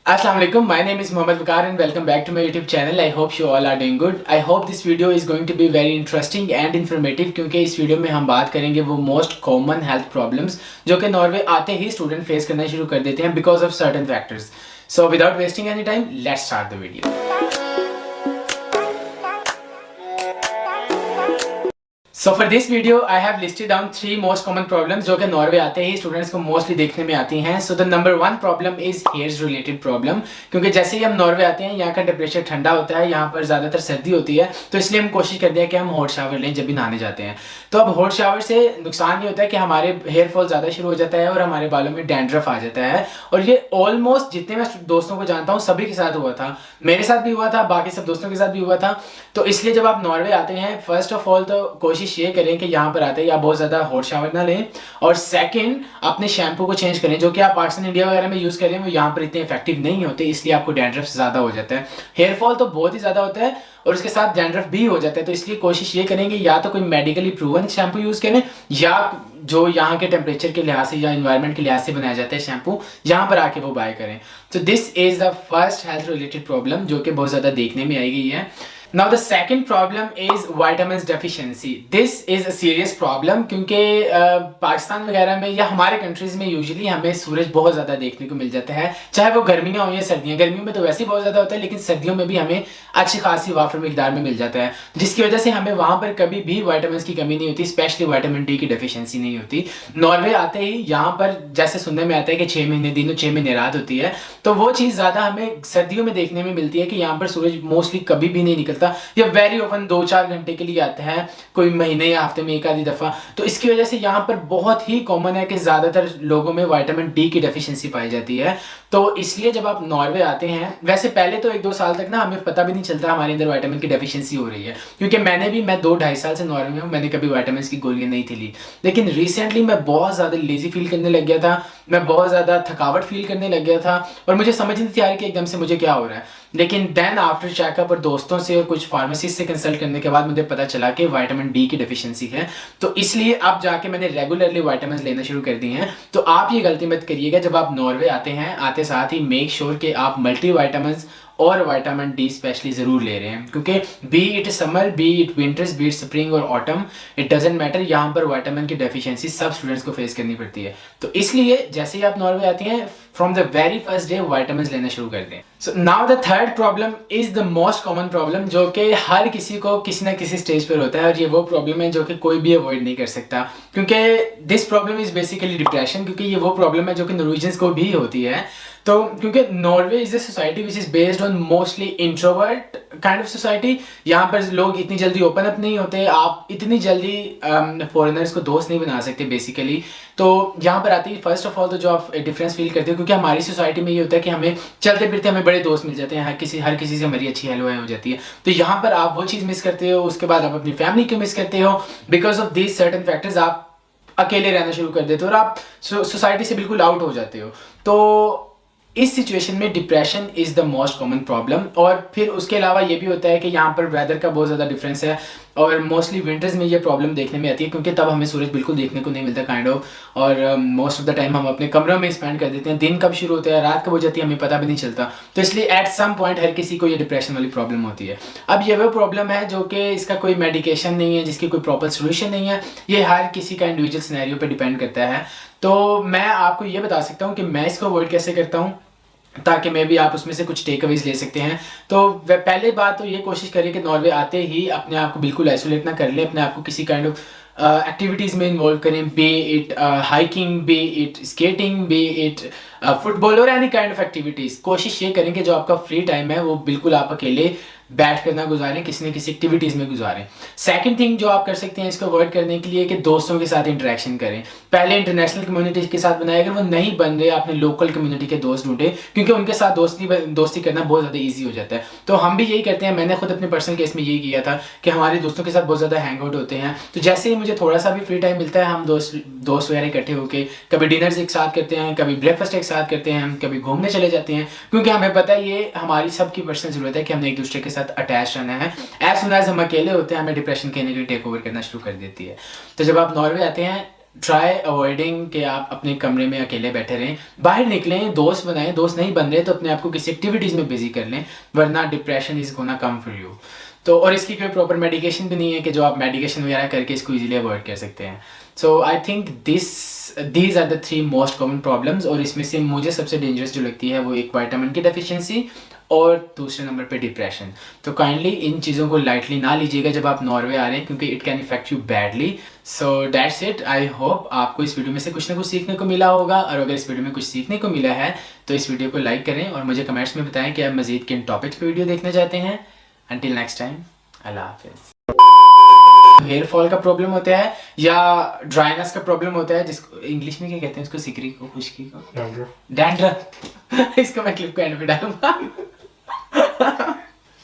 Assalamu alaikum. My name is Mohammad Bakar and welcome back to my YouTube channel. I hope you all are doing good. I hope this video is going to be very interesting and informative क्योंकि इस video में हम बात करेंगे वो most common health problems जो कि Norway आते ही स्टूडेंट फेस करना शुरू कर देते हैं because of certain factors. So without wasting any time let's start the video. So for this video I have listed down 3 most common problems जो कि नॉर्वे आते ही स्टूडेंट्स को मोस्टली देखने में आती हैं. So the number 1 problem is hairs related problem. क्योंकि जैसे ही हम नॉर्वे आते हैं यहाँ का टेम्परेचर ठंडा होता है, यहाँ पर ज़्यादातर सर्दी होती है, तो इसलिए हम कोशिश करते हैं कि हम हॉट शावर लें जब भी नहाने जाते हैं. तो अब हॉट शावर से नुकसान ये होता है कि हमारे हेयर फॉल ज़्यादा शुरू हो जाता है और हमारे बालों में डैंड्रफ आ जाता है. और ये ऑलमोस्ट जितने मैं दोस्तों को जानता हूँ सभी के साथ हुआ था, मेरे साथ भी हुआ था, बाकी सब दोस्तों के साथ भी हुआ था. तो इसलिए जब आप नॉर्वे आते हैं फर्स्ट ऑफ ऑल तो कोशिश ये करें कि यहाँ पर आते हैं या बहुत ज़्यादा हॉट शावर ना लें, और सेकंड अपने शैम्पू को चेंज करें जो कि आप पाकिस्तान इंडिया वगैरह में यूज़ करें वो यहाँ पर इतने इफेक्टिव नहीं होते, इसलिए आपको डैंड्रफ ज़्यादा हो जाता है. हेयर फॉल तो बहुत ही ज़्यादा होता है और उसके साथ डैंड्रफ भी हो जाता है. तो इसलिए कोशिश ये करेंगे या तो कोई मेडिकली प्रूवन शैम्पू यूज़ करें या जो यहाँ के टेम्परेचर के लिहाज से या इन्वायरमेंट के लिहाज से बनाया जाता है शैम्पू, यहाँ पर आके वो बाय करें. तो this is the first health related problem जो कि बहुत ज़्यादा देखने में आई गई है. Now the second problem is vitamins deficiency. This is a serious problem क्योंकि पाकिस्तान वगैरह में या हमारे कंट्रीज़ में यूजुअली हमें सूरज बहुत ज़्यादा देखने को मिल जाता है, चाहे वो गर्मियाँ हो या सर्दियाँ. गर्मियों में तो वैसे ही बहुत ज़्यादा होता है, लेकिन सर्दियों में भी हमें अच्छी खासी वाफर मिकदार में मिल जाता है, जिसकी वजह से हमें वहाँ पर कभी भी वाइटामिन की कमी नहीं होती, स्पेशली विटामिन डी की डेफिशिएंसी नहीं होती. नॉर्वे आते ही यहाँ पर जैसे सुनने में आता है कि 6 महीने दिन और 6 महीने रात होती है, तो वो चीज़ ज़्यादा हमें सर्दियों में देखने में मिलती है कि यहाँ पर सूरज मोस्टली कभी भी नहीं निकलता या वेरी ओपन 2-4 घंटे के लिए आता है, कोई महीने या हफ्ते में एक आधी दफ़ा. तो इसकी वजह से यहाँ पर बहुत ही कॉमन है कि ज़्यादातर लोगों में विटामिन डी की डेफिशिएंसी पाई जाती है. तो इसलिए जब आप नॉर्वे आते हैं, वैसे पहले तो 1-2 साल तक ना हमें पता भी नहीं चलता हमारे अंदर विटामिन की डेफिशिएंसी हो रही है, क्योंकि मैं 2-2.5 साल से नॉर्वे में हूँ, मैंने कभी विटामिन की गोलियाँ नहीं थी ली. लेकिन रिसेंटली मैं बहुत ज़्यादा लेजी फील करने लग गया था, मैं बहुत ज़्यादा थकावट फील करने लग गया था और मुझे समझ नहीं थी आ रही कि एकदम से मुझे क्या हो रहा है. लेकिन देन आफ्टर चेकअप और दोस्तों से और कुछ फार्मेसिस्ट से कंसल्ट करने के बाद मुझे पता चला कि विटामिन डी की डेफिशिएंसी है. तो इसलिए अब जाके मैंने रेगुलरली विटामिन लेना शुरू कर दिए हैं. तो आप ये गलती मत करिएगा जब आप नॉर्वे आते हैं, आते साथ ही मेक श्योर कि आप मल्टी विटामिन और विटामिन डी स्पेशली ज़रूर ले रहे हैं, क्योंकि B it summer, B it winters, B it spring और ऑटम, इट डजेंट मैटर, यहाँ पर विटामिन की डेफिशिएंसी सब स्टूडेंट्स को फेस करनी पड़ती है. तो इसलिए जैसे ही आप नॉर्वे आते हैं from the very first day vitamin लेना शुरू कर दें. So now the third problem is the most common problem जो कि हर किसी को किसी ना किसी स्टेज पर होता है, और ये वो प्रॉब्लम है जो कि कोई भी अवॉइड नहीं कर सकता, क्योंकि this problem is basically depression. क्योंकि ये वो प्रॉब्लम है जो कि नॉर्वेजियंस को भी होती है. तो क्योंकि Norway is a society which is based on mostly introvert kind of society. यहाँ पर लोग इतनी जल्दी ओपन अप नहीं होते, आप इतनी जल्दी फॉरेनर्स को दोस्त नहीं बना सकते बेसिकली. तो यहाँ पर आती है फर्स्ट ऑफ ऑल तो जो आप डिफरेंस फील करते हो, क्योंकि हमारी सोसाइटी में ये होता है कि हमें चलते फिरते हमें बड़े दोस्त मिल जाते हैं, हर किसी से हमारी अच्छी हेलो हो जाती है. तो यहाँ पर आप वो चीज़ मिस करते हो, उसके बाद आप अपनी फैमिली को मिस करते हो. Because of these certain factors आप अकेले रहना शुरू कर देते हो और आप सोसाइटी से बिल्कुल आउट हो जाते हो. तो इस सिचुएशन में depression is the most common problem. और फिर उसके अलावा ये भी होता है कि यहाँ पर वेदर का बहुत ज़्यादा डिफरेंस है और मोस्टली विंटर्स में ये प्रॉब्लम देखने में आती है, क्योंकि तब हमें सूरज बिल्कुल देखने को नहीं मिलता काइंड ऑफ, और मोस्ट ऑफ द टाइम हम अपने कमरों में स्पेंड कर देते हैं. दिन कब शुरू होता है रात कब हो जाती है हमें पता भी नहीं चलता. तो इसलिए एट सम पॉइंट हर किसी को ये डिप्रेशन वाली प्रॉब्लम होती है. अब ये वो प्रॉब्लम है जो कि इसका कोई मेडिकेशन नहीं है, जिसकी कोई प्रॉपर सोल्यूशन नहीं है. ये हर किसी का इंडिविजुअल सिनेरियो पर डिपेंड करता है. तो मैं आपको ये बता सकता हूँ कि मैं इसको अवॉइड कैसे करता हूँ, ताकि मैं भी आप उसमें से कुछ टेक अवेज ले सकते हैं. तो पहले बात तो ये कोशिश करिए कि नॉर्वे आते ही अपने आप को बिल्कुल आइसोलेट ना कर लें, अपने आप को किसी काइंड ऑफ एक्टिविटीज़ में इन्वॉल्व करें, B it hiking, B it skating, B it football और एनी काइंड ऑफ एक्टिविटीज़. कोशिश ये करें कि जो आपका फ्री टाइम है वो बिल्कुल आप अकेले बैठ कर ना गुजारें, किसी न किसी एक्टिविटीज़ में गुजारें. सेकंड थिंग जो आप कर सकते हैं इसको अवॉइड करने के लिए कि दोस्तों के साथ इंटरेक्शन करें. पहले इंटरनेशनल कम्युनिटी के साथ बनाए, अगर वो नहीं बन रहे आपने लोकल कम्युनिटी के दोस्त ढूंढे, क्योंकि उनके साथ दोस्ती करना बहुत ज़्यादा ईजी हो जाता है. तो हम भी यही करते हैं, मैंने खुद अपने पर्सनल केस में यही किया था कि हमारे दोस्तों के साथ बहुत ज़्यादा हैंग आउट होते हैं. तो जैसे ही मुझे थोड़ा सा भी फ्री टाइम मिलता है हम दोस्त वगैरह इकट्ठे होकर कभी डिनर्स एक साथ करते हैं, कभी ब्रेकफास्ट एक साथ करते हैं, कभी घूमने चले जाते हैं, क्योंकि हमें पता है ये हमारी सबकी पर्सनल ज़रूरत है कि हमने एक दूसरे के साथ अटैच रहना है. एज सुन एज हम अकेले होते हैं हमें डिप्रेशन कहीं ना कहीं टेक ओवर करना शुरू कर देती है. तो जब आप नॉर्वे आते हैं ट्राई अवॉइडिंग कि आप अपने कमरे में अकेले बैठे रहें, बाहर निकलें, दोस्त बनाएं, दोस्त नहीं बन रहे तो अपने आप को किसी एक्टिविटीज़ में बिजी कर लें, वरना depression is gonna come for you. तो और इसकी कोई प्रॉपर मेडिकेशन भी नहीं है कि जो आप मेडिकेशन वगैरह करके इसको इजीली अवॉइड कर सकते हैं। So I think these are the 3 most common problems, और इसमें से मुझे सबसे डेंजरस जो लगती है वो एक विटामिन की डेफिशिएंसी और दूसरे नंबर पे डिप्रेशन। तो काइंडली इन चीज़ों को लाइटली ना लीजिएगा जब आप नॉर्वे आ रहे हैं, क्योंकि it can effect you badly. So that's it. I hope आपको इस वीडियो में से कुछ ना कुछ सीखने को मिला होगा, और अगर इस वीडियो में कुछ सीखने को मिला है तो इस वीडियो को लाइक करें और मुझे कमेंट्स में बताएं कि आप मजीद किन टॉपिक्स पे वीडियो देखना चाहते हैं। अंटिल नेक्स्ट टाइम, अल्लाह हाफिज़। हेयर फॉल का प्रॉब्लम होता है या ड्राइनेस का प्रॉब्लम होता है, जिसको इंग्लिश में क्या कहते हैं, उसको सिकरी को, खुश्की को, डैंड्रफ। इसको मैं क्लिप को एंड पे डालूंगा।